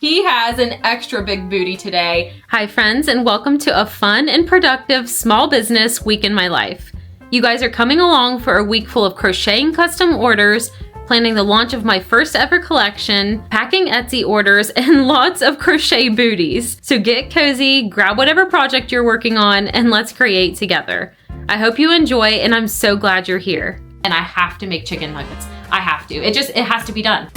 He has an extra big booty today. Hi friends, and welcome to a fun and productive small business week in my life. You guys are coming along for a week full of crocheting custom orders, planning the launch of my first ever collection, packing Etsy orders, and lots of crochet booties. So get cozy, grab whatever project you're working on, and let's create together. I hope you enjoy, and I'm so glad you're here. And I have to make chicken nuggets. I have to. It has to be done.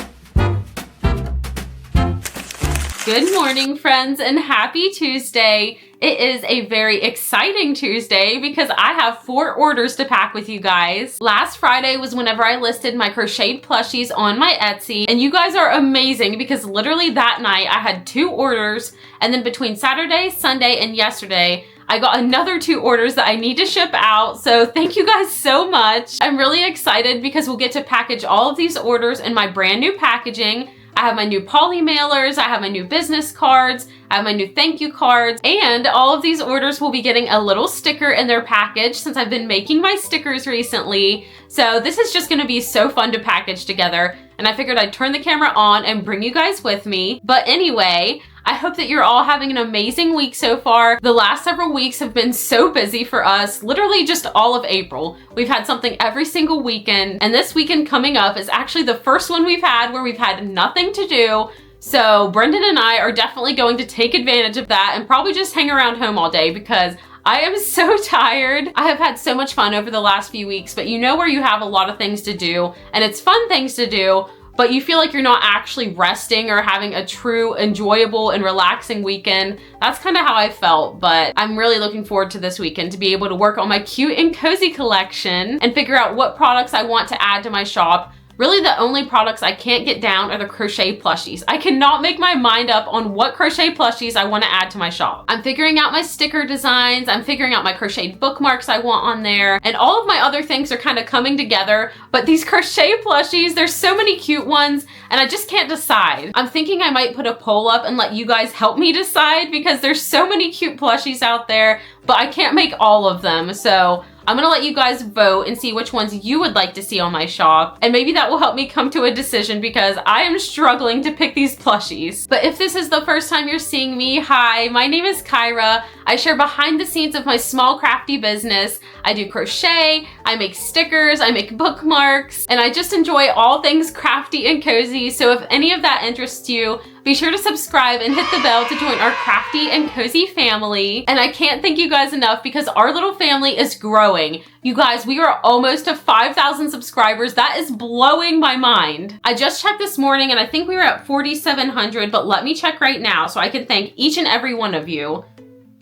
Good morning, friends, and happy Tuesday. It is a very exciting Tuesday because I have 4 orders to pack with you guys. Last Friday was whenever I listed my crocheted plushies on my Etsy, and you guys are amazing because literally that night I had 2 orders, and then between Saturday, Sunday, and yesterday, I got another 2 orders that I need to ship out, so thank you guys so much. I'm really excited because we'll get to package all of these orders in my brand new packaging. I have my new poly mailers, I have my new business cards, I have my new thank you cards, and all of these orders will be getting a little sticker in their package since I've been making my stickers recently. So this is just gonna be so fun to package together, and I figured I'd turn the camera on and bring you guys with me. But anyway, I hope that you're all having an amazing week so far. The last several weeks have been so busy for us, literally just all of April. We've had something every single weekend, and this weekend coming up is actually the first one we've had where we've had nothing to do. So Brendan and I are definitely going to take advantage of that and probably just hang around home all day because I am so tired. I have had so much fun over the last few weeks, but you know where you have a lot of things to do, and it's fun things to do, but you feel like you're not actually resting or having a true enjoyable and relaxing weekend. That's kind of how I felt, but I'm really looking forward to this weekend to be able to work on my cute and cozy collection and figure out what products I want to add to my shop. Really, the only products I can't get down are the crochet plushies. I cannot make my mind up on what crochet plushies I want to add to my shop. I'm figuring out my sticker designs, I'm figuring out my crocheted bookmarks I want on there, and all of my other things are kind of coming together, but these crochet plushies, there's so many cute ones, and I just can't decide. I'm thinking I might put a poll up and let you guys help me decide because there's so many cute plushies out there, but I can't make all of them, so I'm gonna let you guys vote and see which ones you would like to see on my shop, and maybe that will help me come to a decision because I am struggling to pick these plushies. But if this is the first time you're seeing me, hi, my name is Kyra. I share behind the scenes of my small crafty business. I do crochet, I make stickers, I make bookmarks, and I just enjoy all things crafty and cozy. So if any of that interests you, be sure to subscribe and hit the bell to join our crafty and cozy family. And I can't thank you guys enough because our little family is growing. You guys, we are almost to 5,000 subscribers. That is blowing my mind. I just checked this morning and I think we were at 4,700, but let me check right now so I can thank each and every one of you.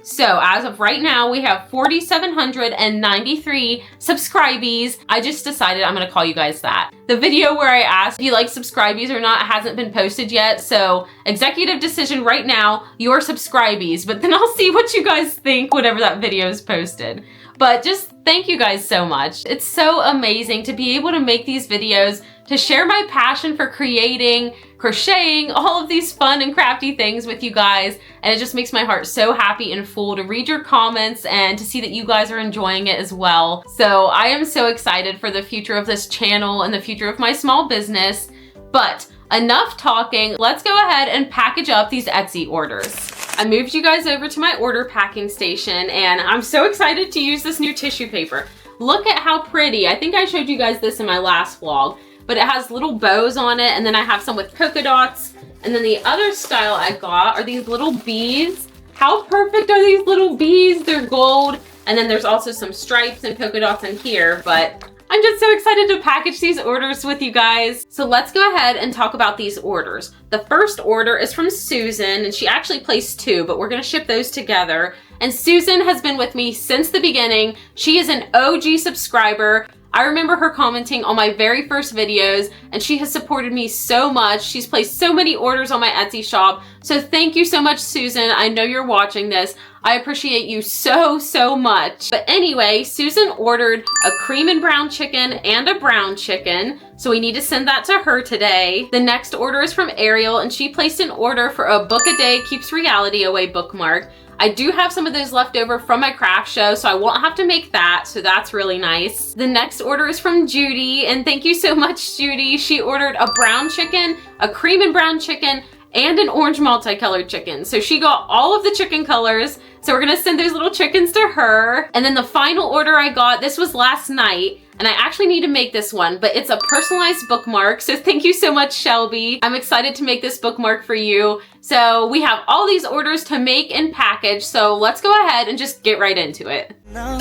So as of right now, we have 4,793 subscribees. I just decided I'm gonna call you guys that. The video where I asked if you like subscribees or not hasn't been posted yet, so executive decision right now, you're subscribees, but then I'll see what you guys think whenever that video is posted. But just thank you guys so much. It's so amazing to be able to make these videos, to share my passion for creating, crocheting, all of these fun and crafty things with you guys. And it just makes my heart so happy and full to read your comments and to see that you guys are enjoying it as well. So I am so excited for the future of this channel and the future of my small business. But enough talking, let's go ahead and package up these Etsy orders. I moved you guys over to my order packing station and I'm so excited to use this new tissue paper. Look at how pretty. I think I showed you guys this in my last vlog, but it has little bows on it, and then I have some with polka dots, and then the other style I got are these little bees. How perfect are these little bees? They're gold, and then there's also some stripes and polka dots in here, but I'm just so excited to package these orders with you guys. So let's go ahead and talk about these orders. The first order is from Susan, and she actually placed 2, but we're gonna ship those together. And Susan has been with me since the beginning. She is an OG subscriber. I remember her commenting on my very first videos, and she has supported me so much. She's placed so many orders on my Etsy shop. So thank you so much, Susan. I know you're watching this. I appreciate you so, so much. But anyway, Susan ordered a cream and brown chicken and a brown chicken, so we need to send that to her today. The next order is from Ariel, and she placed an order for a book a day keeps reality away bookmark. I do have some of those left over from my craft show, so I won't have to make that, so that's really nice. The next order is from Judy, and thank you so much, Judy. She ordered a brown chicken, a cream and brown chicken, and an orange multicolored chicken. So she got all of the chicken colors. So we're gonna send those little chickens to her. And then the final order I got, this was last night, and I actually need to make this one, but it's a personalized bookmark. So thank you so much, Shelby. I'm excited to make this bookmark for you. So we have all these orders to make and package. So let's go ahead and just get right into it. No,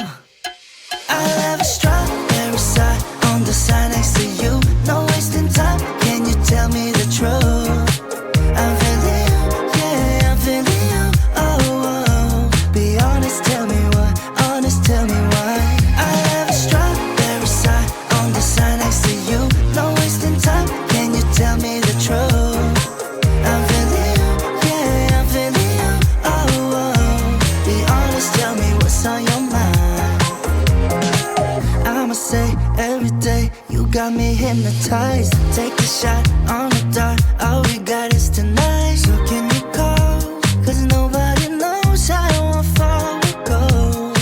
I have a strawberry side on the side next to you. No wasting time, can you tell me the truth? I'm feeling you, yeah, I'm feeling you. Oh, oh, be honest, tell me why. Honest, tell me why. I have a strawberry side on the side next to you. No wasting time, can you tell me the truth? I'm feeling you, yeah, I'm feeling you. Oh, oh, be honest, tell me what's on your mind. I'ma say every day you got me hypnotized. Take a shot on the dart, all we got is tonight. So can you call? Cause nobody knows how far we go.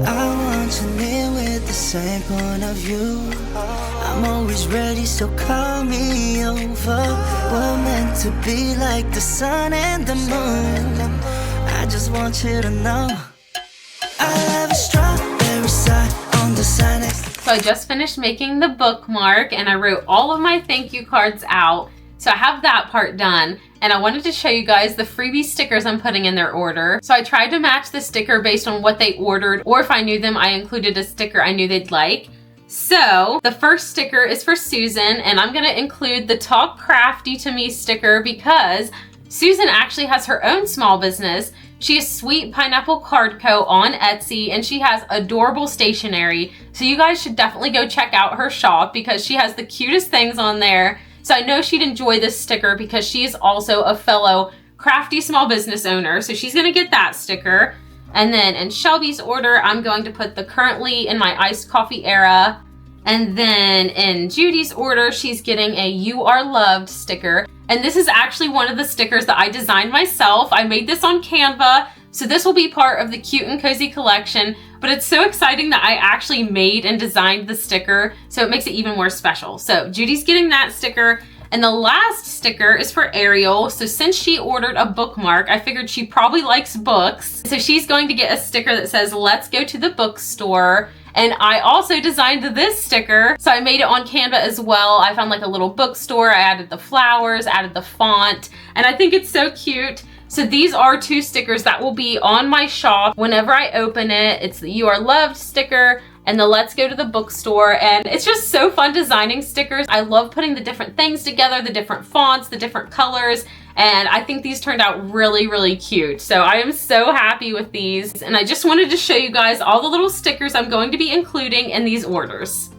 I want you near with the same point of view. I'm always ready, so call me over. We're meant to be like the sun and the moon. I just want you to know I have a strawberry side on the side next. So I just finished making the bookmark and I wrote all of my thank you cards out. So I have that part done, and I wanted to show you guys the freebie stickers I'm putting in their order. So I tried to match the sticker based on what they ordered, or if I knew them, I included a sticker I knew they'd like. So the first sticker is for Susan, and I'm gonna include the Talk Crafty to Me sticker because Susan actually has her own small business. She is Sweet Pineapple Card Co. on Etsy, and she has adorable stationery. So you guys should definitely go check out her shop because she has the cutest things on there. So I know she'd enjoy this sticker because she is also a fellow crafty small business owner. So she's gonna get that sticker. And then in Shelby's order, I'm going to put the currently in my iced coffee era. And then in Judy's order, she's getting a You Are Loved sticker. And this is actually one of the stickers that I designed myself. I made this on Canva. So this will be part of the Cute and Cozy collection, but it's so exciting that I actually made and designed the sticker. So it makes it even more special. So Judy's getting that sticker. And the last sticker is for Ariel. So since she ordered a bookmark, I figured she probably likes books. So she's going to get a sticker that says, "Let's go to the bookstore." And I also designed this sticker. So I made it on Canva as well. I found like a little bookstore. I added the flowers, added the font, and I think it's so cute. So these are two stickers that will be on my shop whenever I open it. It's the You Are Loved sticker and the Let's Go to the Bookstore. And it's just so fun designing stickers. I love putting the different things together, the different fonts, the different colors. And I think these turned out really, really cute. So I am so happy with these. And I just wanted to show you guys all the little stickers I'm going to be including in these orders.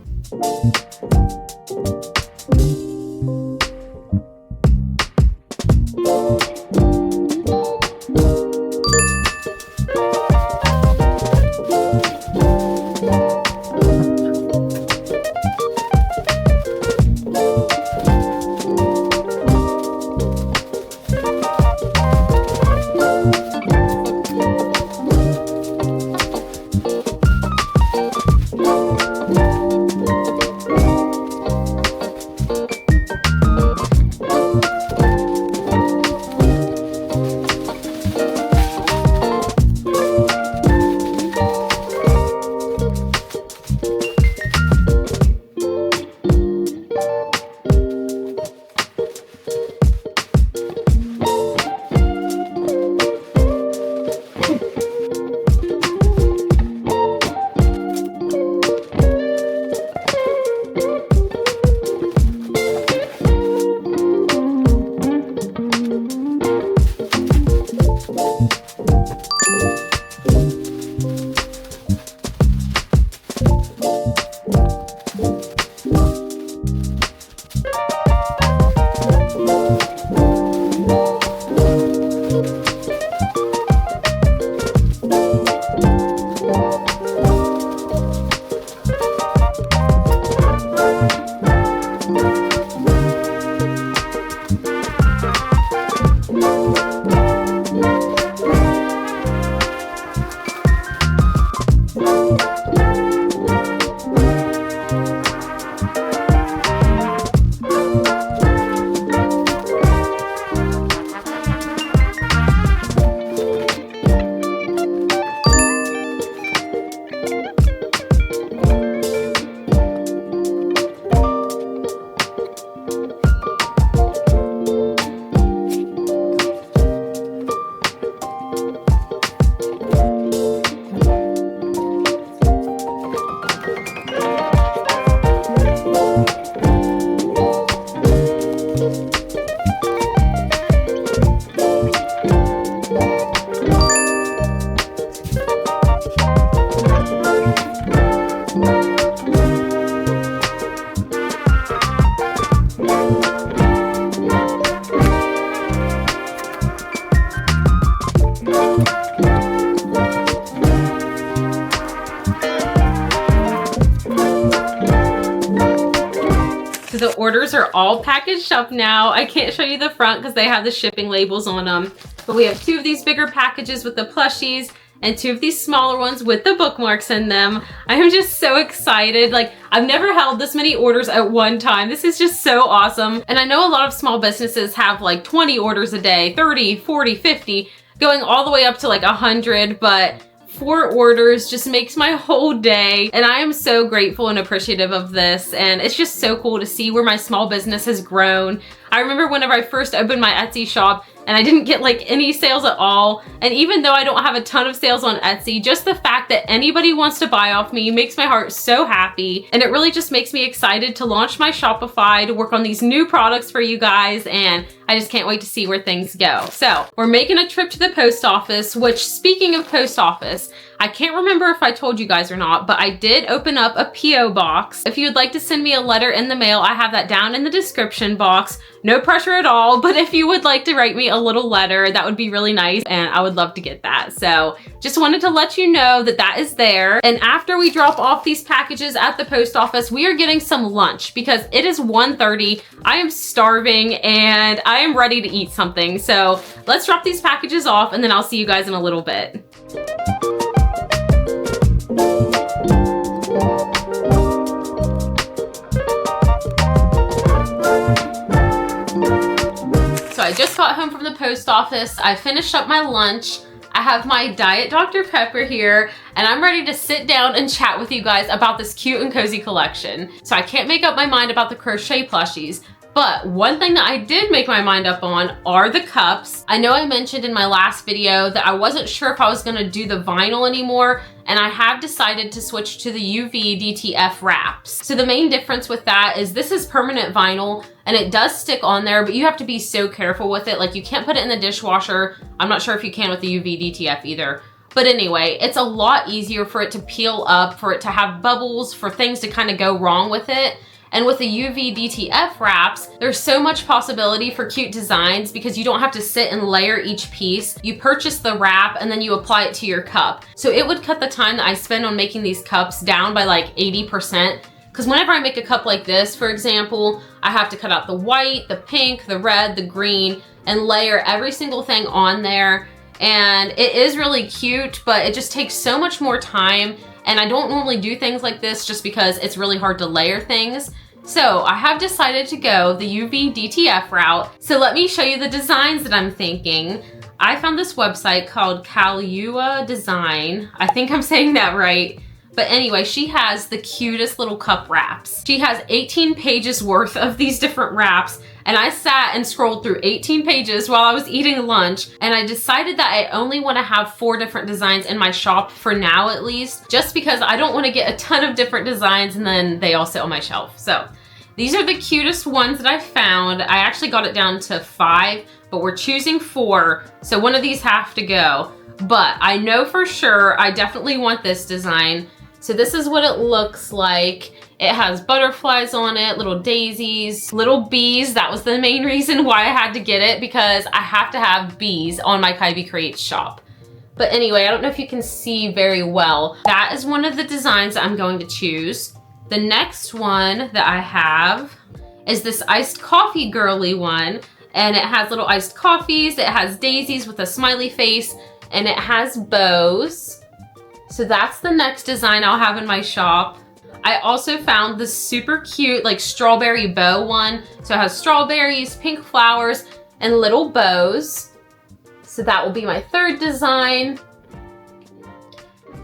are all packaged up now. I can't show you the front because they have the shipping labels on them. But we have 2 of these bigger packages with the plushies and 2 of these smaller ones with the bookmarks in them. I am just so excited. Like, I've never held this many orders at one time. This is just so awesome. And I know a lot of small businesses have like 20 orders a day, 30, 40, 50, going all the way up to like 100, but 4 orders just makes my whole day. And I am so grateful and appreciative of this. And it's just so cool to see where my small business has grown. I remember whenever I first opened my Etsy shop and I didn't get like any sales at all. And even though I don't have a ton of sales on Etsy, just the fact that anybody wants to buy off me makes my heart so happy. And it really just makes me excited to launch my Shopify, to work on these new products for you guys. And I just can't wait to see where things go. So we're making a trip to the post office, which, speaking of post office, I can't remember if I told you guys or not, but I did open up a PO box. If you'd like to send me a letter in the mail, I have that down in the description box. No pressure at all, but if you would like to write me a little letter, that would be really nice, and I would love to get that. So just wanted to let you know that that is there. And after we drop off these packages at the post office, we are getting some lunch because it is 1:30. I am starving and I am ready to eat something. So let's drop these packages off and then I'll see you guys in a little bit. So I just got home from the post office. I finished up my lunch. I have my Diet Dr. Pepper here, and I'm ready to sit down and chat with you guys about this cute and cozy collection. So I can't make up my mind about the crochet plushies, but one thing that I did make my mind up on are the cups. I know I mentioned in my last video that I wasn't sure if I was gonna do the vinyl anymore, and I have decided to switch to the UV DTF wraps. So the main difference with that is this is permanent vinyl and it does stick on there, but you have to be so careful with it. Like, you can't put it in the dishwasher. I'm not sure if you can with the UV DTF either. But anyway, it's a lot easier for it to peel up, for it to have bubbles, for things to kind of go wrong with it. And with the UV DTF wraps, there's so much possibility for cute designs because you don't have to sit and layer each piece. You purchase the wrap and then you apply it to your cup. So it would cut the time that I spend on making these cups down by like 80%. Because whenever I make a cup like this, for example, I have to cut out the white, the pink, the red, the green, and layer every single thing on there. And it is really cute, but it just takes so much more time. And I don't normally do things like this just because it's really hard to layer things. So I have decided to go the UV DTF route. So let me show you the designs that I'm thinking. I found this website called Calua Design. I think I'm saying that right. But anyway, she has the cutest little cup wraps. She has 18 pages worth of these different wraps. And I sat and scrolled through 18 pages while I was eating lunch. And I decided that I only want to have 4 different designs in my shop for now, at least, just because I don't want to get a ton of different designs and then they all sit on my shelf. So these are the cutest ones that I found. I actually got it down to 5, but we're choosing 4. So one of these have to go. But I know for sure I definitely want this design. So this is what it looks like. It has butterflies on it, little daisies, little bees. That was the main reason why I had to get it, because I have to have bees on my Kybee Creates shop. But anyway, I don't know if you can see very well. That is one of the designs that I'm going to choose. The next one that I have is this iced coffee girly one. And it has little iced coffees. It has daisies with a smiley face, and it has bows. So that's the next design I'll have in my shop. I also found this super cute like strawberry bow one. So it has strawberries, pink flowers, and little bows. So that will be my 3rd design.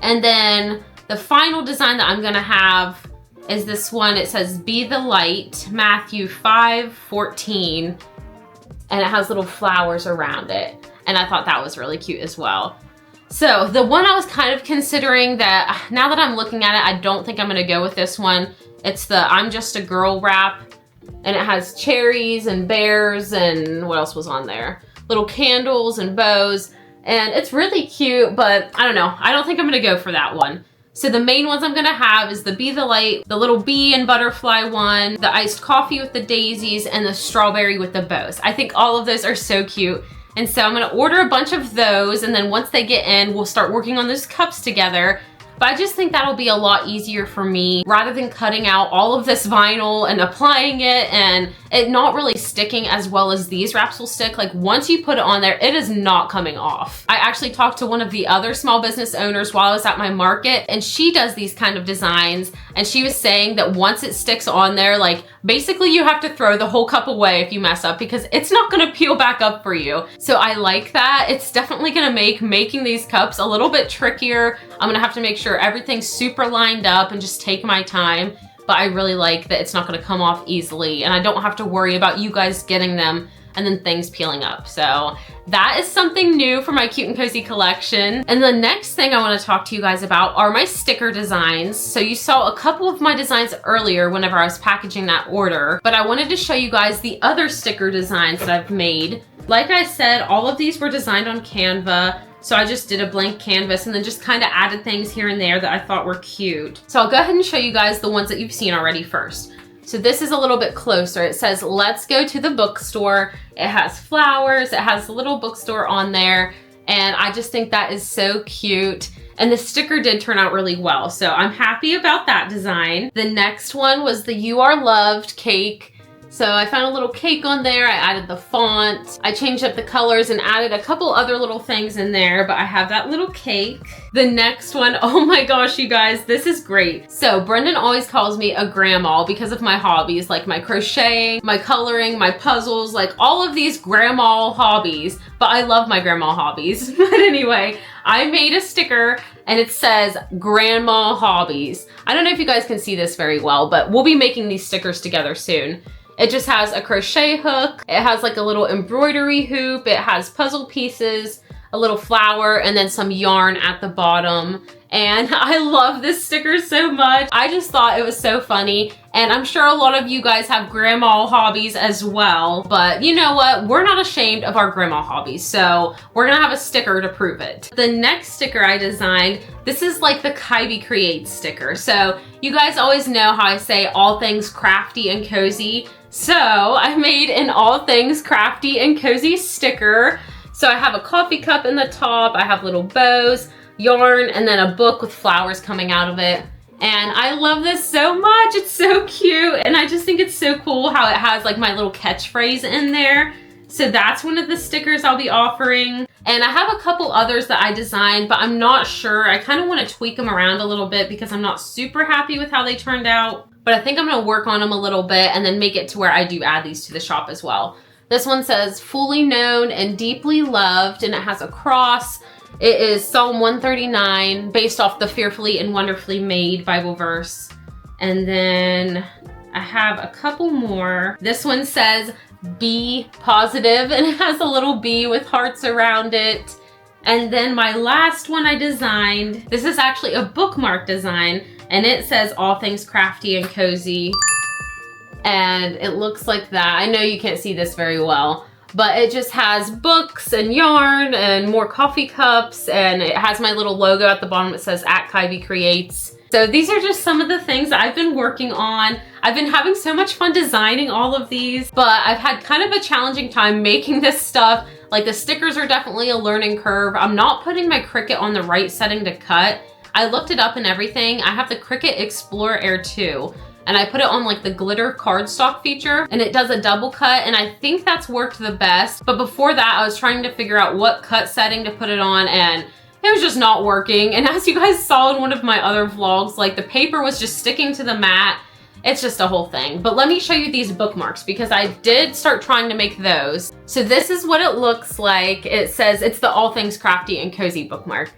And then the final design that I'm gonna have is this one. It says Be the Light, Matthew 5:14. And it has little flowers around it. And I thought that was really cute as well. So the one I was kind of considering, that now that I'm looking at it, I don't think I'm gonna go with this one. It's the I'm Just a Girl wrap, and it has cherries and bears and what else was on there? Little candles and bows, and it's really cute, but I don't know. I don't think I'm gonna go for that one. So the main ones I'm gonna have is the Be the Light, the little bee and butterfly one, the iced coffee with the daisies, and the strawberry with the bows. I think all of those are so cute. And so I'm gonna order a bunch of those, and then once they get in, we'll start working on those cups together. but I just think that'll be a lot easier for me rather than cutting out all of this vinyl and applying it and it not really sticking as well as these wraps will stick. Like once you put it on there, it is not coming off. I actually talked to one of the other small business owners while I was at my market, and she does these kind of designs, and she was saying that once it sticks on there, like basically you have to throw the whole cup away if you mess up because it's not gonna peel back up for you. So I like that. It's definitely gonna make making these cups a little bit trickier. I'm gonna have to make sure everything's super lined up and just take my time. But I really like that it's not gonna come off easily and I don't have to worry about you guys getting them and then things peeling up. So that is something new for my Cute and Cozy collection. And the next thing I wanna talk to you guys about are my sticker designs. So you saw a couple of my designs earlier whenever I was packaging that order, but I wanted to show you guys the other sticker designs that I've made. Like I said, all of these were designed on Canva. So I just did a blank canvas and then just kind of added things here and there that I thought were cute. So I'll go ahead and show you guys the ones that you've seen already first. So this is a little bit closer. It says, let's go to the bookstore. It has flowers, it has a little bookstore on there. And I just think that is so cute. And the sticker did turn out really well. So I'm happy about that design. The next one was the You Are Loved cake. So I found a little cake on there, I added the font, I changed up the colors and added a couple other little things in there, but I have that little cake. The next one, oh my gosh, you guys, this is great. So Brendan always calls me a grandma because of my hobbies, like my crocheting, my coloring, my puzzles, like all of these grandma hobbies, but I love my grandma hobbies. But anyway, I made a sticker and it says Grandma Hobbies. I don't know if you guys can see this very well, but we'll be making these stickers together soon. It just has a crochet hook, it has like a little embroidery hoop, it has puzzle pieces, a little flower, and then some yarn at the bottom. And I love this sticker so much. I just thought it was so funny. And I'm sure a lot of you guys have grandma hobbies as well. But you know what? We're not ashamed of our grandma hobbies. So we're gonna have a sticker to prove it. The next sticker I designed, this is like the Kybee Creates sticker. So you guys always know how I say all things crafty and cozy. So I made an all things crafty and cozy sticker. So I have a coffee cup in the top, I have little bows, yarn, and then a book with flowers coming out of it. And I love this so much, it's so cute. And I just think it's so cool how it has like my little catchphrase in there. So that's one of the stickers I'll be offering. And I have a couple others that I designed, but I'm not sure. I kind of want to tweak them around a little bit because I'm not super happy with how they turned out. But I think I'm gonna work on them a little bit and then make it to where I do add these to the shop as well. This one says, fully known and deeply loved, and it has a cross. It is Psalm 139, based off the Fearfully and Wonderfully Made Bible verse. And then I have a couple more. This one says, be positive, and it has a little bee with hearts around it. And then my last one I designed, this is actually a bookmark design, and it says all things crafty and cozy. And it looks like that. I know you can't see this very well, but it just has books and yarn and more coffee cups, and it has my little logo at the bottom. It says at Kybee Creates. So these are just some of the things that I've been working on. I've been having so much fun designing all of these, but I've had kind of a challenging time making this stuff. Like the stickers are definitely a learning curve. I'm not putting my Cricut on the right setting to cut. I looked it up and everything. I have the Cricut Explorer Air 2. And I put it on like the glitter cardstock feature, and it does a double cut, and I think that's worked the best. But before that, I was trying to figure out what cut setting to put it on, and it was just not working. And as you guys saw in one of my other vlogs, like the paper was just sticking to the mat. It's just a whole thing. But let me show you these bookmarks because I did start trying to make those. So this is what it looks like. It says it's the All Things Crafty and Cozy bookmark.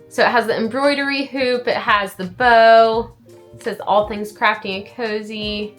So it has the embroidery hoop, it has the bow, it says all things crafty and cozy,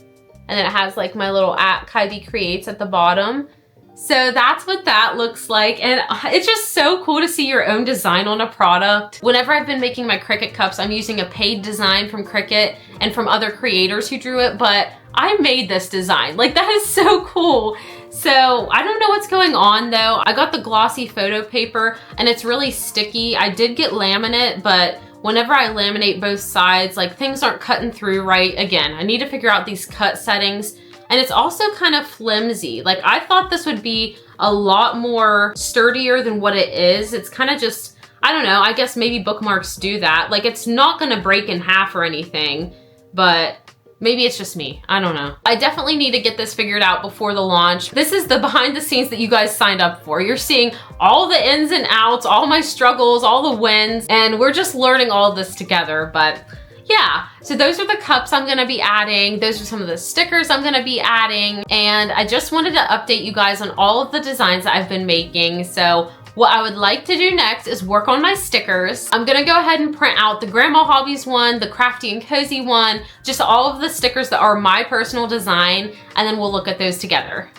and then it has like my little at Kybee Creates at the bottom. So that's what that looks like, and it's just so cool to see your own design on a product. Whenever I've been making my Cricut cups, I'm using a paid design from Cricut and from other creators who drew it, but I made this design. Like that is so cool. So I don't know what's going on though. I got the glossy photo paper and it's really sticky. I did get laminate, but whenever I laminate both sides, like things aren't cutting through right. Again, I need to figure out these cut settings. And it's also kind of flimsy. Like I thought this would be a lot more sturdier than what it is. It's kind of just I don't know, I guess maybe bookmarks do that. Like, it's not gonna break in half or anything, but maybe it's just me, I don't know. I definitely need to get this figured out before the launch. This is the behind the scenes that you guys signed up for. You're seeing all the ins and outs, all my struggles, all the wins, and we're just learning all of this together, but yeah. So those are the cups I'm gonna be adding. Those are some of the stickers I'm gonna be adding, and I just wanted to update you guys on all of the designs that I've been making. So what I would like to do next is work on my stickers. I'm gonna go ahead and print out the Grandma Hobbies one, the Crafty and Cozy one, just all of the stickers that are my personal design, and then we'll look at those together.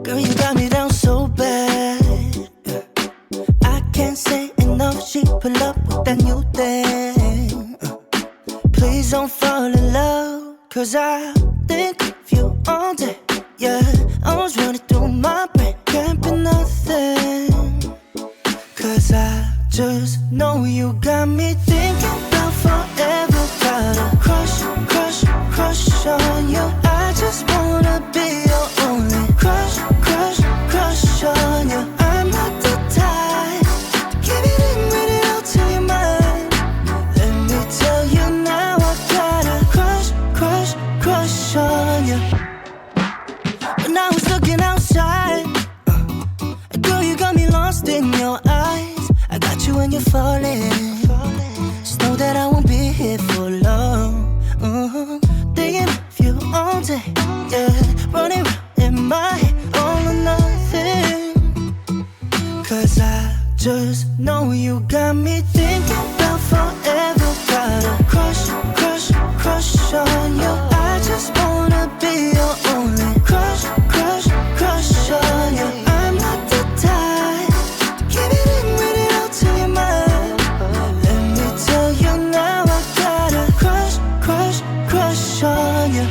Girl, you got me down so bad. I can't say enough. She pull up with that new thing. Please don't fall in love, cause I think of you all day. Yeah, I was running through my brain, can't be nothing. Cause I just know you got me thinking about forever. Got a crush, crush, crush on you. I just wanna be your only crush, crush, crush on you. I'm not the type to give it in, read it out to your mind. Let me tell you now, I got a crush, crush, crush on you. When I was looking outside, girl, you got me lost in your eyes. I got you when you're falling. Just know that I won't be here for long. Thinking of you all day, yeah. Running around in my head, all or nothing. Cause I just know you got me thinking about forever. Got a crush, crush, crush on you. I just wanna be your only crush, crush, crush on you. I'm not the type to give it in, read it out to your mind. Let me tell you now, I got a crush, crush, crush on you.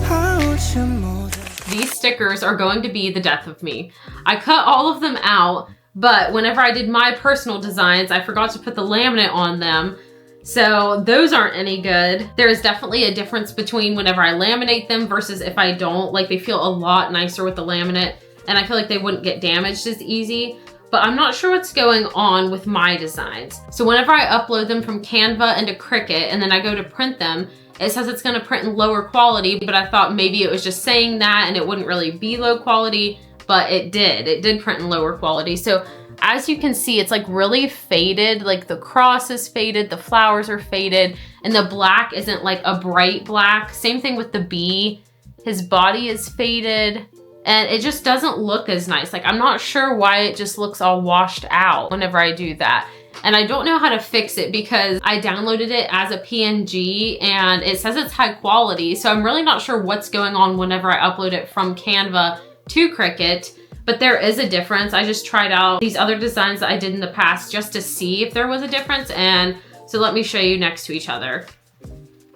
I want you more than These stickers are going to be the death of me. I cut all of them out, but whenever I did my personal designs, I forgot to put the laminate on them. So those aren't any good. There is definitely a difference between whenever I laminate them versus if I don't. Like, they feel a lot nicer with the laminate, and I feel like they wouldn't get damaged as easy. But I'm not sure what's going on with my designs. So whenever I upload them from Canva into Cricut and then I go to print them, it says it's gonna print in lower quality, but I thought maybe it was just saying that and it wouldn't really be low quality, but it did. It did print in lower quality. So as you can see, it's like really faded, like the cross is faded, the flowers are faded, and the black isn't like a bright black. Same thing with the bee. His body is faded, and it just doesn't look as nice. Like, I'm not sure why it just looks all washed out whenever I do that. And I don't know how to fix it because I downloaded it as a PNG and it says it's high quality. So I'm really not sure what's going on whenever I upload it from Canva to Cricut. But there is a difference. I just tried out these other designs that I did in the past just to see if there was a difference. And so let me show you next to each other.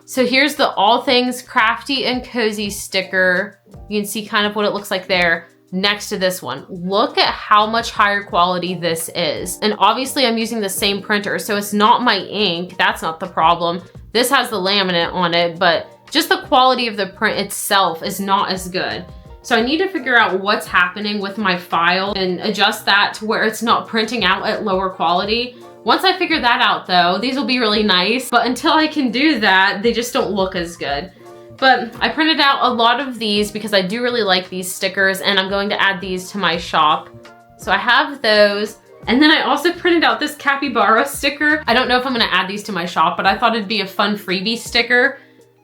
So here's the All Things Crafty and Cozy sticker. You can see kind of what it looks like there next to this one. Look at how much higher quality this is. And obviously I'm using the same printer, so it's not my ink. That's not the problem. This has the laminate on it, but just the quality of the print itself is not as good. So I need to figure out what's happening with my file and adjust that to where it's not printing out at lower quality. Once I figure that out though, these will be really nice, but until I can do that, they just don't look as good. But I printed out a lot of these because I do really like these stickers and I'm going to add these to my shop. So I have those. And then I also printed out this capybara sticker. I don't know if I'm gonna add these to my shop, but I thought it'd be a fun freebie sticker.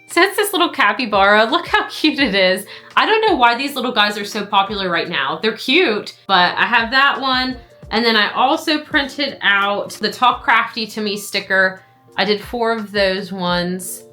So it's this little capybara. Look how cute it is. I don't know why these little guys are so popular right now. They're cute, but I have that one. And then I also printed out the Talk Crafty to Me sticker. I did 4 of those ones.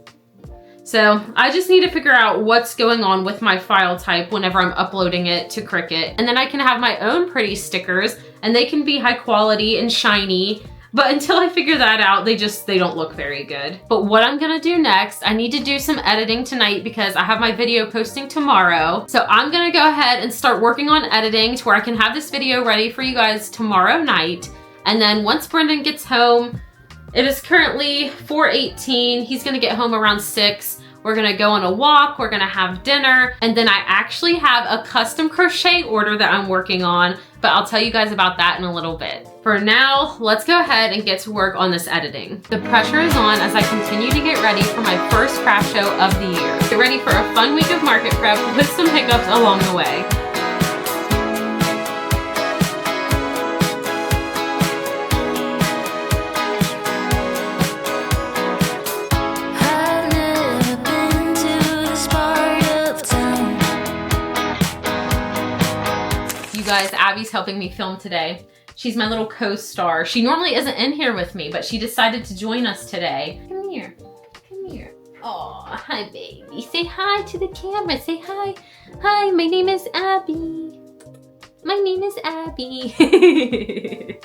So I just need to figure out what's going on with my file type whenever I'm uploading it to Cricut. And then I can have my own pretty stickers and they can be high quality and shiny. But until I figure that out, they don't look very good. But what I'm gonna do next, I need to do some editing tonight because I have my video posting tomorrow. So I'm gonna go ahead and start working on editing to where I can have this video ready for you guys tomorrow night. And then once Brendan gets home, it is currently 4:18. He's gonna get home around 6. We're gonna go on a walk, we're gonna have dinner, and then I actually have a custom crochet order that I'm working on, but I'll tell you guys about that in a little bit. For now, let's go ahead and get to work on this editing. The pressure is on as I continue to get ready for my first craft show of the year. Get ready for a fun week of market prep with some hiccups along the way. Guys, Abby's helping me film today. She's my little co-star. She normally isn't in here with me, but she decided to join us today. Come here, come here. Oh, hi baby. Say hi to the camera, say hi. Hi, my name is Abby. My name is Abby.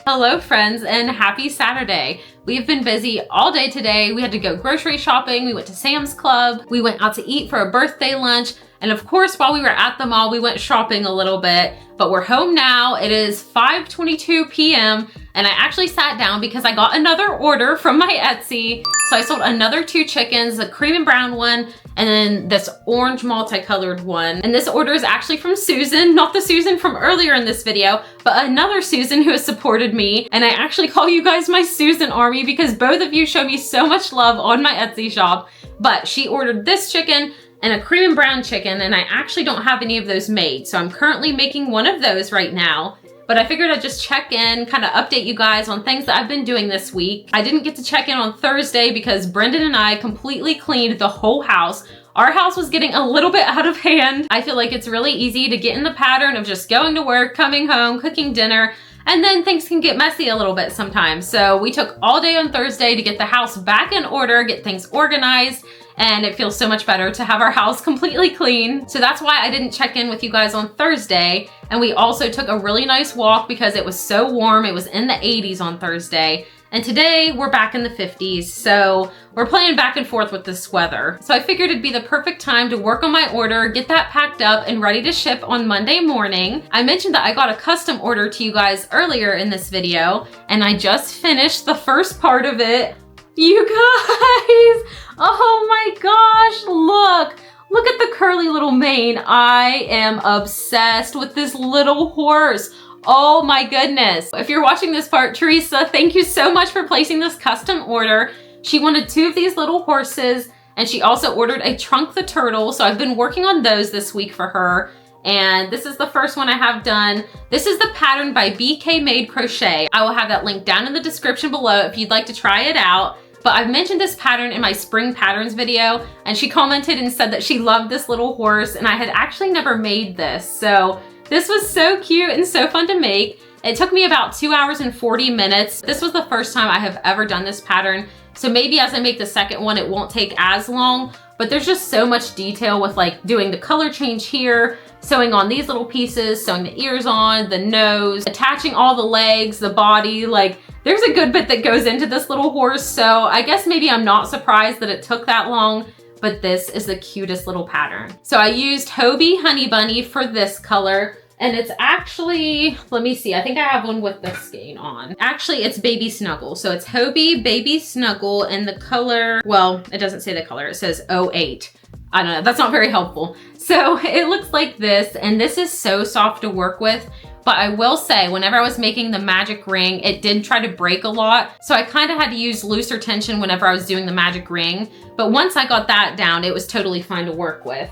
Hello friends and happy Saturday. We've been busy all day today. We had to go grocery shopping. We went to Sam's Club. We went out to eat for a birthday lunch. And of course, while we were at the mall, we went shopping a little bit, but we're home now. It is 5:22 p.m. and I actually sat down because I got another order from my Etsy. So I sold another 2 chickens, a cream and brown one, and then this orange multicolored one. And this order is actually from Susan, not the Susan from earlier in this video, but another Susan who has supported me. And I actually call you guys my Susan army because both of you show me so much love on my Etsy shop. But she ordered this chicken and a cream and brown chicken, and I actually don't have any of those made. So I'm currently making one of those right now. But I figured I'd just check in, kind of update you guys on things that I've been doing this week. I didn't get to check in on Thursday because Brendan and I completely cleaned the whole house. Our house was getting a little bit out of hand. I feel like it's really easy to get in the pattern of just going to work, coming home, cooking dinner, and then things can get messy a little bit sometimes. So we took all day on Thursday to get the house back in order, get things organized, and it feels so much better to have our house completely clean. So that's why I didn't check in with you guys on Thursday. And we also took a really nice walk because it was so warm. It was in the 80s on Thursday. And today we're back in the 50s. So we're playing back and forth with this weather. So I figured it'd be the perfect time to work on my order, get that packed up and ready to ship on Monday morning. I mentioned that I got a custom order to you guys earlier in this video, and I just finished the first part of it. You guys, oh my gosh, look at the curly little mane. I am obsessed with this little horse. Oh my goodness. If you're watching this part, Teresa, thank you so much for placing this custom order. She wanted 2 of these little horses, and she also ordered a Trunk the Turtle. So I've been working on those this week for her. And this is the first one I have done. This is the pattern by BK Made Crochet. I will have that link down in the description below if you'd like to try it out. But I've mentioned this pattern in my spring patterns video, and she commented and said that she loved this little horse, and I had actually never made this. So this was so cute and so fun to make. It took me about 2 hours and 40 minutes. This was the first time I have ever done this pattern. So maybe as I make the second one, it won't take as long, but there's just so much detail with like doing the color change here, sewing on these little pieces, sewing the ears on, the nose, attaching all the legs, the body, like there's a good bit that goes into this little horse. So I guess maybe I'm not surprised that it took that long, but this is the cutest little pattern. So I used Hobie Honey Bunny for this color. And it's actually, let me see, I think I have one with the skein on. Actually, it's Baby Snuggle. So it's Hobie Baby Snuggle, and the color, well, it doesn't say the color, it says 08. I don't know, that's not very helpful. So it looks like this, and this is so soft to work with. But I will say, whenever I was making the magic ring, it did try to break a lot. So I kind of had to use looser tension whenever I was doing the magic ring. But once I got that down, it was totally fine to work with.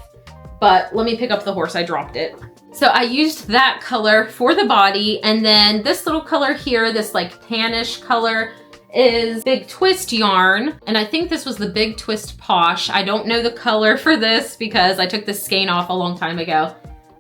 But let me pick up the horse, I dropped it. So I used that color for the body, and then this little color here, this like tannish color, is Big Twist yarn. And I think this was the Big Twist Posh. I don't know the color for this because I took the skein off a long time ago,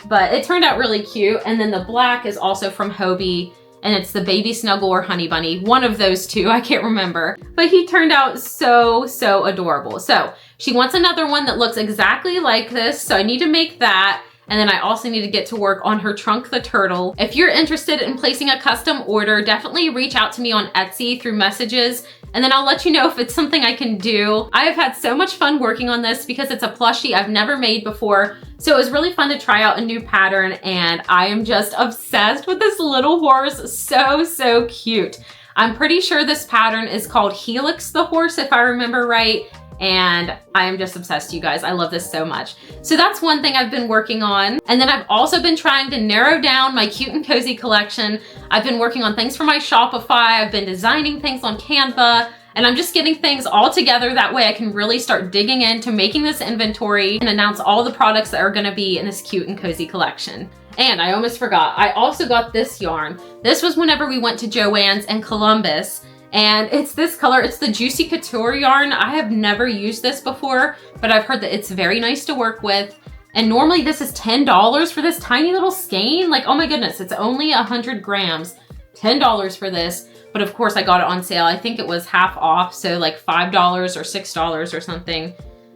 but it turned out really cute. And then the black is also from Hobie, and it's the Baby Snuggle or Honey Bunny, one of those two, I can't remember. But he turned out so adorable. So she wants another one that looks exactly like this, so I need to make that. And then I also need to get to work on her Trunk the Turtle. If you're interested in placing a custom order, definitely reach out to me on Etsy through messages, and then I'll let you know if it's something I can do. I have had so much fun working on this because it's a plushie I've never made before. So it was really fun to try out a new pattern, and I am just obsessed with this little horse. So cute. I'm pretty sure this pattern is called Helix the Horse, if I remember right. and I am just obsessed, you guys. I love this so much. So that's one thing I've been working on. And then I've also been trying to narrow down my cute and cozy collection. I've been working on things for my Shopify. I've been designing things on Canva, and I'm just getting things all together. That way I can really start digging into making this inventory and announce all the products that are gonna be in this cute and cozy collection. And I almost forgot, I also got this yarn. This was whenever we went to Joann's in Columbus, and it's this color. It's the Juicy Couture yarn. I have never used this before, but I've heard that it's very nice to work with. And normally this is $10 for this tiny little skein. Like, oh my goodness, it's only 100 grams, $10 for this. But of course I got it on sale. I think it was half off, so like $5 or $6 or something.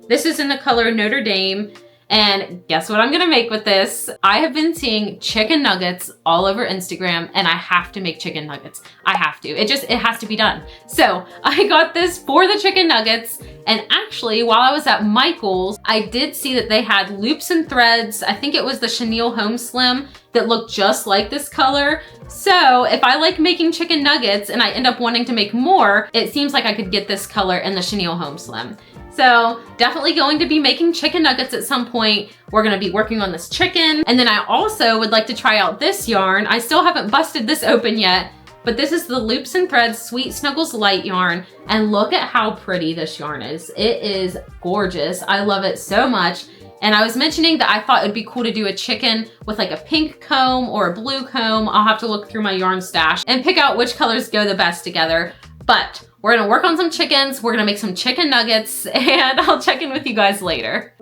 This is in the color Notre Dame. And guess what I'm gonna make with this? I have been seeing chicken nuggets all over Instagram, and I have to make chicken nuggets. I have to. It has to be done. So I got this for the chicken nuggets, and actually while I was at Michael's, I did see that they had loops and threads. I think it was the chenille home slim that looked just like this color. So if I like making chicken nuggets and I end up wanting to make more, it seems like I could get this color in the chenille home slim. So definitely going to be making chicken nuggets at some point. We're gonna be working on this chicken. And then I also would like to try out this yarn. I still haven't busted this open yet, but this is the Loops and Threads Sweet Snuggles Light yarn. And look at how pretty this yarn is. It is gorgeous. I love it so much. And I was mentioning that I thought it'd be cool to do a chicken with like a pink comb or a blue comb. I'll have to look through my yarn stash and pick out which colors go the best together. But we're gonna work on some chickens, we're gonna make some chicken nuggets, and I'll check in with you guys later.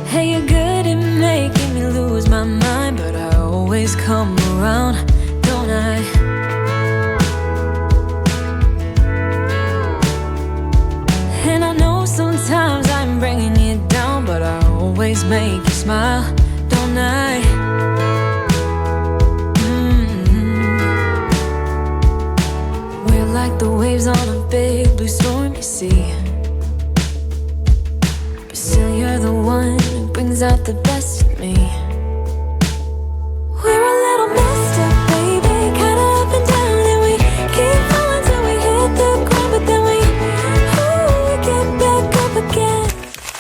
Hey, you're good at making me lose my mind, but I always come around, don't I? And I know sometimes I'm bringing you down, but I always make you smile, don't I? We're like the waves on a big blue stormy sea, but still you're the one who brings out the best in me. We're a little messed up, baby, kinda up and down, and we keep falling till we hit the ground, but then we get back up again.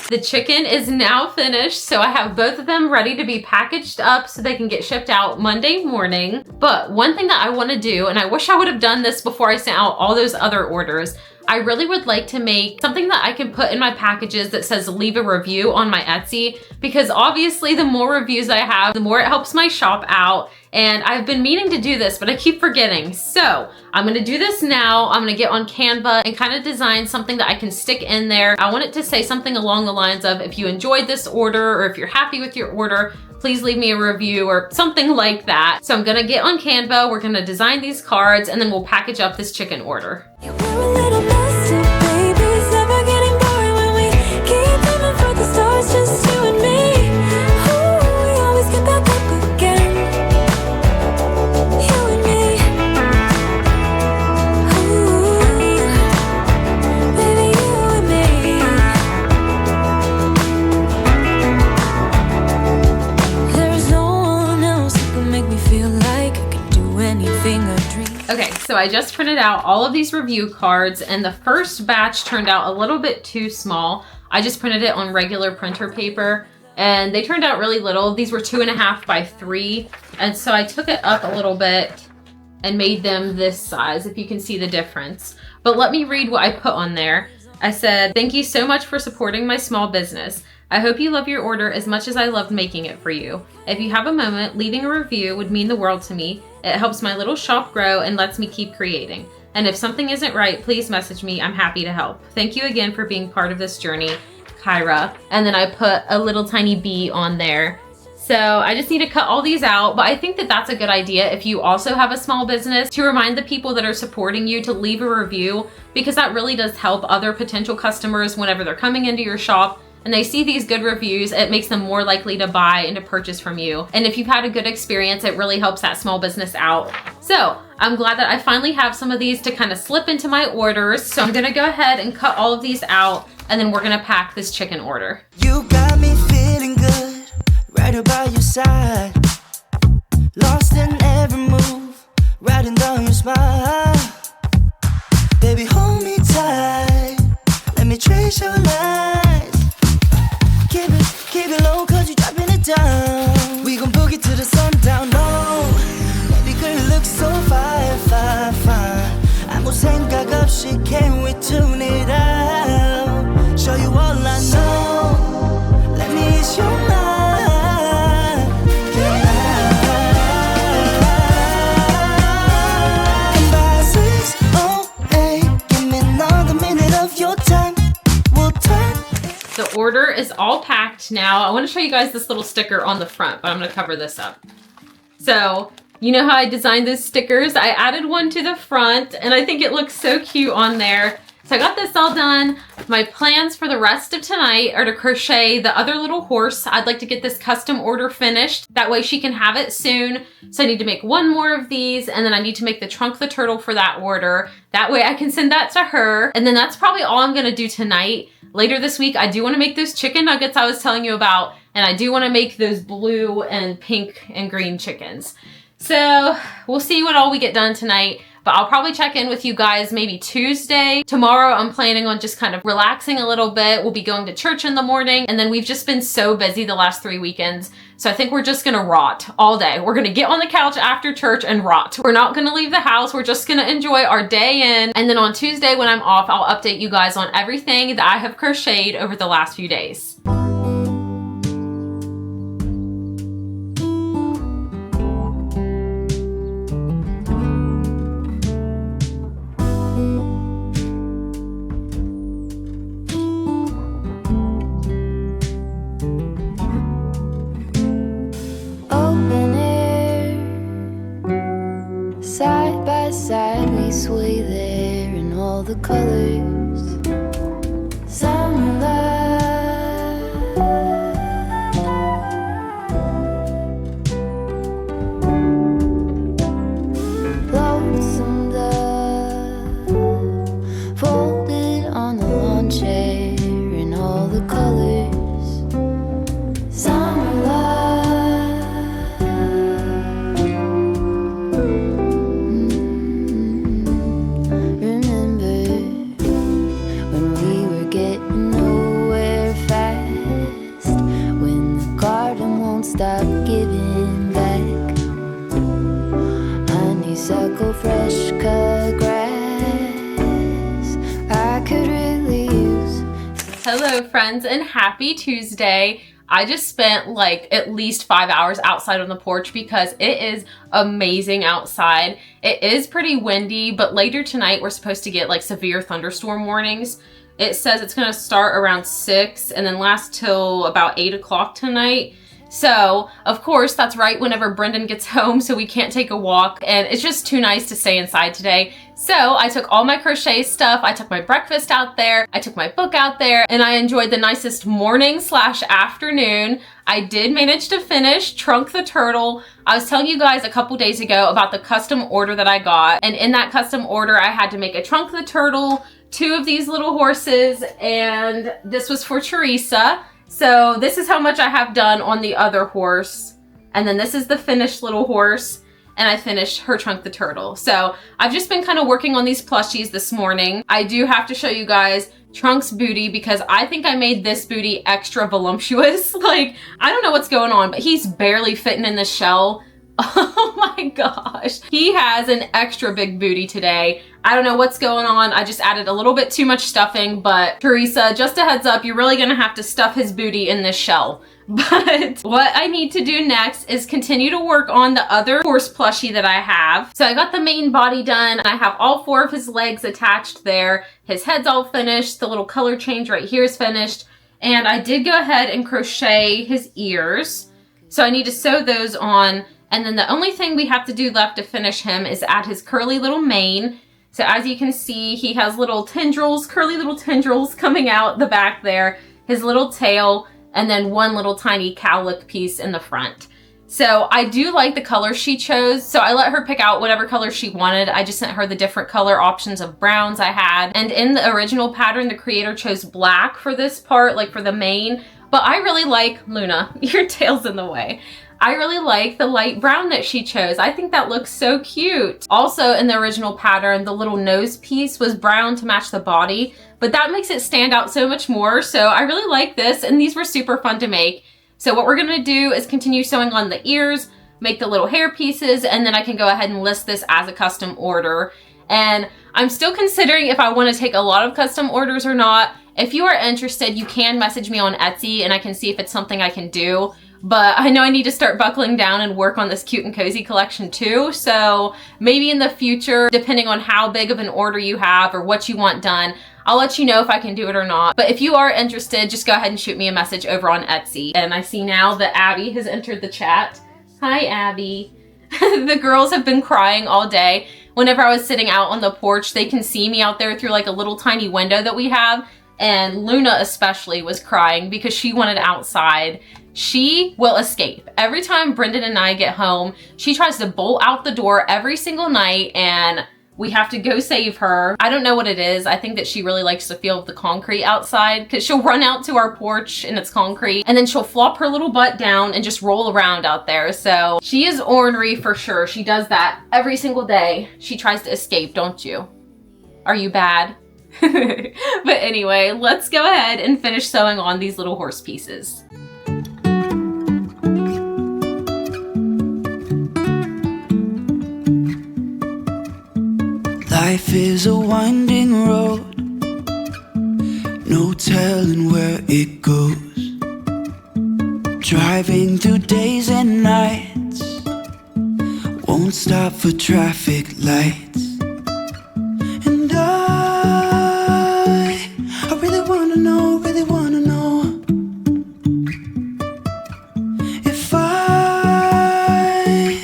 The chicken is now finished, so I have both of them ready to be packaged up so they can get shipped out Monday morning. But one thing that I want to do, and I wish I would have done this before I sent out all those other orders, I really would like to make something that I can put in my packages that says leave a review on my Etsy, because obviously the more reviews I have, the more it helps my shop out. And I've been meaning to do this, but I keep forgetting. So I'm gonna do this now. I'm gonna get on Canva and kind of design something that I can stick in there. I want it to say something along the lines of, if you enjoyed this order, or if you're happy with your order, please leave me a review, or something like that. So I'm gonna get on Canva, we're gonna design these cards, and then we'll package up this chicken order. Yeah, we're a little messed up, baby. It's never getting boring when we keep aiming for the stars, just you and me. Ooh, we always get back up again. You and me. Ooh, baby, you and me. There is no one else who can make me feel like I can do anything I dream. Okay, so I just printed out all of these review cards, and the first batch turned out a little bit too small. I just printed it on regular printer paper, and they turned out really little. These were 2.5 by 3, and so I took it up a little bit and made them this size, if you can see the difference. But let me read what I put on there. I said, "Thank you so much for supporting my small business. I hope you love your order as much as I loved making it for you. If you have a moment, leaving a review would mean the world to me. It helps my little shop grow and lets me keep creating. And if something isn't right, please message me. I'm happy to help. Thank you again for being part of this journey, Kyra." And then I put a little tiny bee on there. So I just need to cut all these out, but I think that that's a good idea if you also have a small business, to remind the people that are supporting you to leave a review, because that really does help other potential customers whenever they're coming into your shop and they see these good reviews. It makes them more likely to buy and to purchase from you. And if you've had a good experience, it really helps that small business out. So I'm glad that I finally have some of these to kind of slip into my orders. So I'm gonna go ahead and cut all of these out, and then we're gonna pack this chicken order. You got me feeling good, right here by your side, lost in every move, writing down your smile. Baby, hold me tight, let me trace your light. Keep it low, cause you dropping it down. We gon' boogie to the sundown, no. Baby girl, you look so fine, fine, fine. 아무 생각 없이 can't wait to tune it out. Show you all I know, let me ease your mind. Come by 6:08, give me another minute of your time. We'll turn. The order is all packed now. I want to show you guys this little sticker on the front, but I'm going to cover this up. So, you know how I designed those stickers? I added one to the front, and I think it looks so cute on there. So I got this all done. My plans for the rest of tonight are to crochet the other little horse. I'd like to get this custom order finished. That way she can have it soon. So I need to make one more of these, and then I need to make the trunk the turtle for that order. That way I can send that to her. And then that's probably all I'm gonna do tonight. Later this week, I do wanna make those chicken nuggets I was telling you about, and I do wanna make those blue and pink and green chickens. So we'll see what all we get done tonight, but I'll probably check in with you guys maybe Tuesday. Tomorrow I'm planning on just kind of relaxing a little bit. We'll be going to church in the morning, and then we've just been so busy the last 3 weekends. So I think we're just gonna rot all day. We're gonna get on the couch after church and rot. We're not gonna leave the house. We're just gonna enjoy our day in. And then on Tuesday when I'm off, I'll update you guys on everything that I have crocheted over the last few days. Side by side we sway there in all the colors. Summer love, lonesome dove, folded on the lawn chair in all the colors. Summer love. Stop giving back. Honeysuckle, fresh cut grass. I could really use. Hello friends, and happy Tuesday. I just spent like at least 5 hours outside on the porch because it is amazing outside. It is pretty windy, but later tonight we're supposed to get like severe thunderstorm warnings. It says it's gonna start around 6 and then last till about 8 o'clock tonight. So, of course, that's right whenever Brendan gets home, so we can't take a walk, and it's just too nice to stay inside today. So, I took all my crochet stuff, I took my breakfast out there, I took my book out there, and I enjoyed the nicest morning/afternoon. I did manage to finish Trunk the Turtle. I was telling you guys a couple days ago about the custom order that I got, and in that custom order, I had to make a Trunk the Turtle, 2 of these little horses, and this was for Teresa. So this is how much I have done on the other horse. And then this is the finished little horse. And I finished her Trunk the Turtle. So I've just been kind of working on these plushies this morning. I do have to show you guys Trunk's booty because I think I made this booty extra voluptuous. Like, I don't know what's going on, but he's barely fitting in the shell. Oh my gosh. He has an extra big booty today. I don't know what's going on. I just added a little bit too much stuffing, but Teresa, just a heads up, you're really gonna have to stuff his booty in this shell. But what I need to do next is continue to work on the other horse plushie that I have. So I got the main body done. I have all 4 of his legs attached there. His head's all finished. The little color change right here is finished. And I did go ahead and crochet his ears. So I need to sew those on. And then the only thing we have to do left to finish him is add his curly little mane. So as you can see, he has little tendrils, curly little tendrils coming out the back there, his little tail, and then one little tiny cowlick piece in the front. So I do like the color she chose. So I let her pick out whatever color she wanted. I just sent her the different color options of browns I had. And in the original pattern, the creator chose black for this part, like for the mane. But I really like, Luna, your tail's in the way. I really like the light brown that she chose. I think that looks so cute. Also in the original pattern, the little nose piece was brown to match the body, but that makes it stand out so much more. So I really like this, and these were super fun to make. So what we're gonna do is continue sewing on the ears, make the little hair pieces, and then I can go ahead and list this as a custom order. And I'm still considering if I want to take a lot of custom orders or not. If you are interested, you can message me on Etsy and I can see if it's something I can do. But I know I need to start buckling down and work on this cute and cozy collection too. So maybe in the future, depending on how big of an order you have or what you want done, I'll let you know if I can do it or not. But if you are interested, just go ahead and shoot me a message over on Etsy. And I see now that Abby has entered the chat. Hi, Abby. The girls have been crying all day. Whenever I was sitting out on the porch, they can see me out there through like a little tiny window that we have. And Luna especially was crying because she wanted outside. She will escape. Every time Brendan and I get home, she tries to bolt out the door every single night and we have to go save her. I don't know what it is. I think that she really likes the feel of the concrete outside because she'll run out to our porch and it's concrete and then she'll flop her little butt down and just roll around out there. So she is ornery for sure. She does that every single day. She tries to escape, don't you? Are you bad? But anyway, let's go ahead and finish sewing on these little horse pieces. Life is a winding road, no telling where it goes. Driving through days and nights, won't stop for traffic lights. And I really wanna know, if I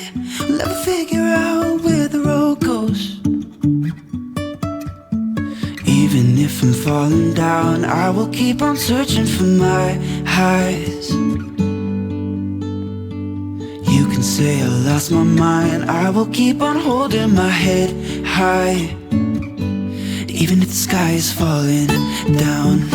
will ever figure out where the road goes. Even if I'm falling down, I will keep on searching for my highs. You can say I lost my mind, I will keep on holding my head high, even if the sky is falling down.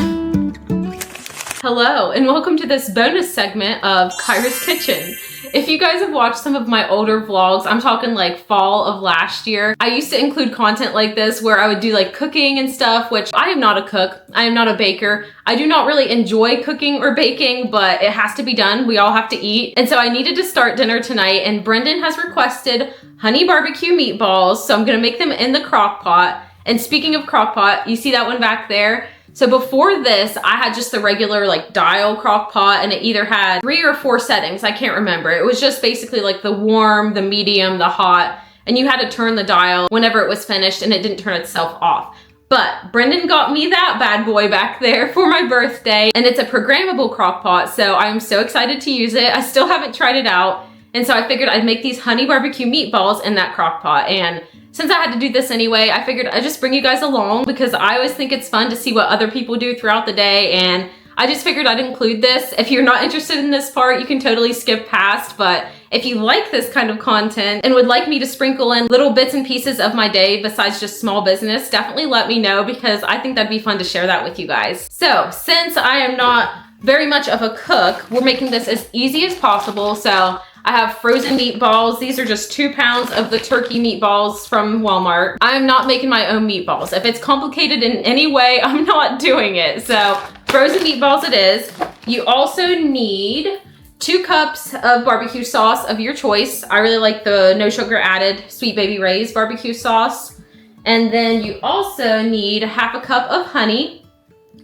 Hello, and welcome to this bonus segment of Kyra's Kitchen. If you guys have watched some of my older vlogs, I'm talking like fall of last year, I used to include content like this where I would do like cooking and stuff, which I am not a cook. I am not a baker. I do not really enjoy cooking or baking, but it has to be done. We all have to eat. And so I needed to start dinner tonight, and Brendan has requested honey barbecue meatballs. So I'm gonna make them in the crock pot. And speaking of crock pot, you see that one back there? So before this, I had just the regular like dial crock pot, and it either had 3 or 4 settings. I can't remember. It was just basically like the warm, the medium, the hot, and you had to turn the dial whenever it was finished and it didn't turn itself off. But Brendan got me that bad boy back there for my birthday, and it's a programmable crock pot. So I'm so excited to use it. I still haven't tried it out. And so I figured I'd make these honey barbecue meatballs in that crock pot. And since I had to do this anyway, I figured I'd just bring you guys along because I always think it's fun to see what other people do throughout the day. And I just figured I'd include this. If you're not interested in this part, you can totally skip past. But if you like this kind of content and would like me to sprinkle in little bits and pieces of my day besides just small business, definitely let me know because I think that'd be fun to share that with you guys. So since I am not very much of a cook, we're making this as easy as possible. So I have frozen meatballs. These are just 2 pounds of the turkey meatballs from Walmart. I'm not making my own meatballs. If it's complicated in any way, I'm not doing it. So frozen meatballs it is. You also need 2 cups of barbecue sauce of your choice. I really like the no sugar added Sweet Baby Ray's barbecue sauce. And then you also need 1/2 cup of honey.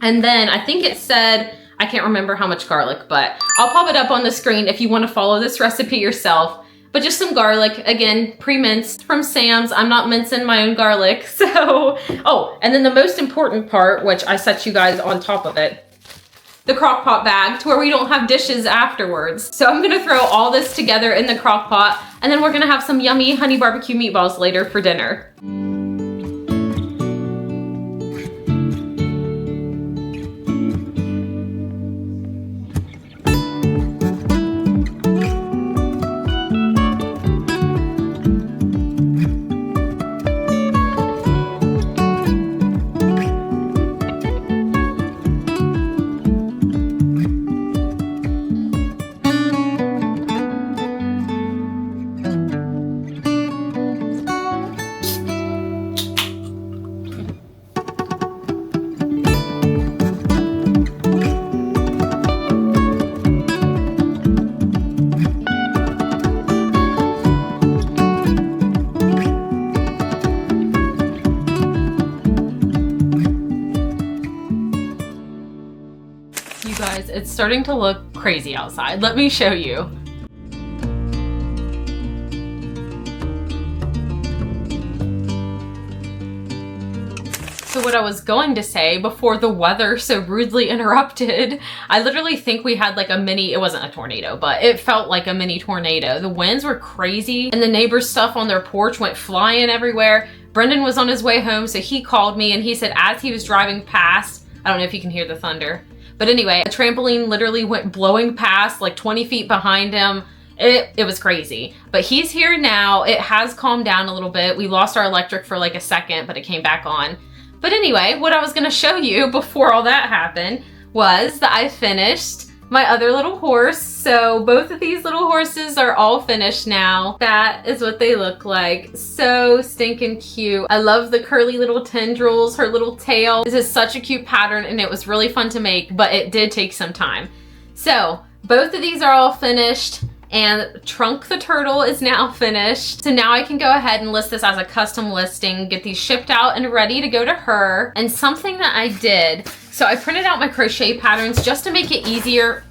And then I think it said, I can't remember how much garlic, but I'll pop it up on the screen if you want to follow this recipe yourself. But just some garlic, again, pre-minced from Sam's. I'm not mincing my own garlic, so. Oh, and then the most important part, which I set you guys on top of it, the crock pot bag to where we don't have dishes afterwards. So I'm gonna throw all this together in the crock pot, and then we're gonna have some yummy honey barbecue meatballs later for dinner. You guys, it's starting to look crazy outside. Let me show you. So what I was going to say before the weather so rudely interrupted, I literally think we had like a mini, it wasn't a tornado, but it felt like a mini tornado. The winds were crazy and the neighbors' stuff on their porch went flying everywhere. Brendan was on his way home, so he called me and he said as he was driving past, I don't know if you can hear the thunder, but anyway, a trampoline literally went blowing past like 20 feet behind him. It was crazy, but he's here now. It has calmed down a little bit. We lost our electric for like a second, but it came back on. But anyway, what I was gonna show you before all that happened was that I finished my other little horse. So both of these little horses are all finished now. That is what they look like. So stinking cute. I love the curly little tendrils, her little tail. This is such a cute pattern and it was really fun to make, but it did take some time. So both of these are all finished. And Trunk the Turtle is now finished. So now I can go ahead and list this as a custom listing, get these shipped out and ready to go to her. And something that I did, so I printed out my crochet patterns just to make it easier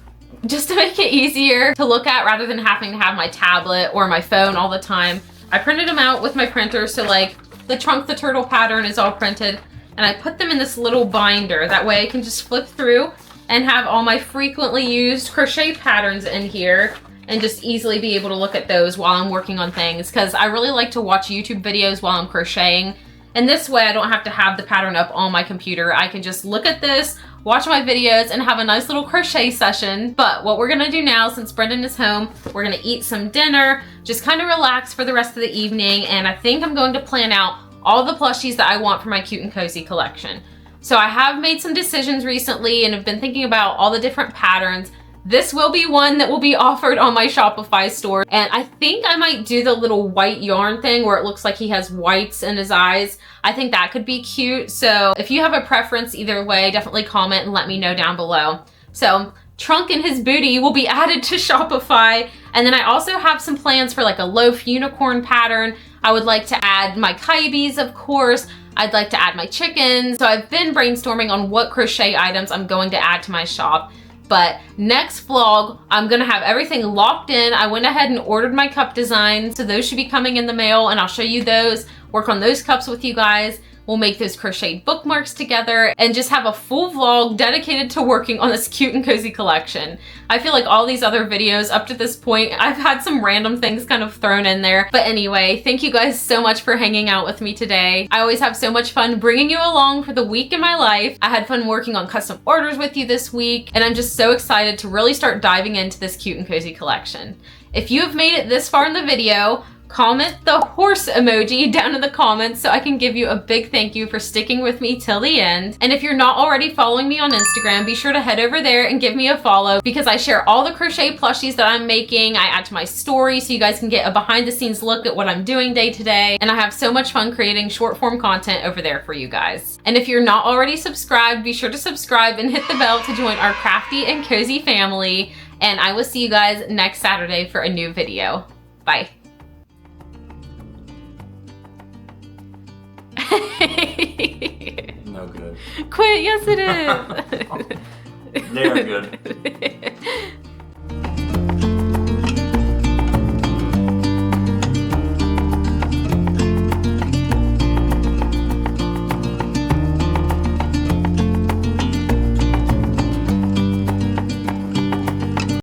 to look at rather than having to have my tablet or my phone all the time. I printed them out with my printer. So like the Trunk the Turtle pattern is all printed and I put them in this little binder. That way I can just flip through and have all my frequently used crochet patterns in here and just easily be able to look at those while I'm working on things, because I really like to watch YouTube videos while I'm crocheting. And this way I don't have to have the pattern up on my computer. I can just look at this, watch my videos, and have a nice little crochet session. But what we're gonna do now, since Brendan is home, we're gonna eat some dinner, just kind of relax for the rest of the evening, and I think I'm going to plan out all the plushies that I want for my Cute and Cozy collection. So I have made some decisions recently and have been thinking about all the different patterns. This will be one that will be offered on my Shopify store. And I think I might do the little white yarn thing where it looks like he has whites in his eyes. I think that could be cute. So if you have a preference either way, definitely comment and let me know down below. So Trunk and his booty will be added to Shopify. And then I also have some plans for like a loaf unicorn pattern. I would like to add my Kybees, of course. I'd like to add my chickens. So I've been brainstorming on what crochet items I'm going to add to my shop. But next vlog, I'm gonna have everything locked in. I went ahead and ordered my cup designs, so those should be coming in the mail and I'll show you those, work on those cups with you guys. We'll make those crocheted bookmarks together and just have a full vlog dedicated to working on this Cute and Cozy collection. I feel like all these other videos up to this point, I've had some random things kind of thrown in there. But anyway, thank you guys so much for hanging out with me today. I always have so much fun bringing you along for the week in my life. I had fun working on custom orders with you this week, and I'm just so excited to really start diving into this Cute and Cozy collection. If you have made it this far in the video, comment the horse emoji down in the comments so I can give you a big thank you for sticking with me till the end. And if you're not already following me on Instagram, be sure to head over there and give me a follow, because I share all the crochet plushies that I'm making. I add to my story so you guys can get a behind the scenes look at what I'm doing day to day. And I have so much fun creating short form content over there for you guys. And if you're not already subscribed, be sure to subscribe and hit the bell to join our crafty and cozy family. And I will see you guys next Saturday for a new video. Bye. No good. Quit, yes it is. They are good.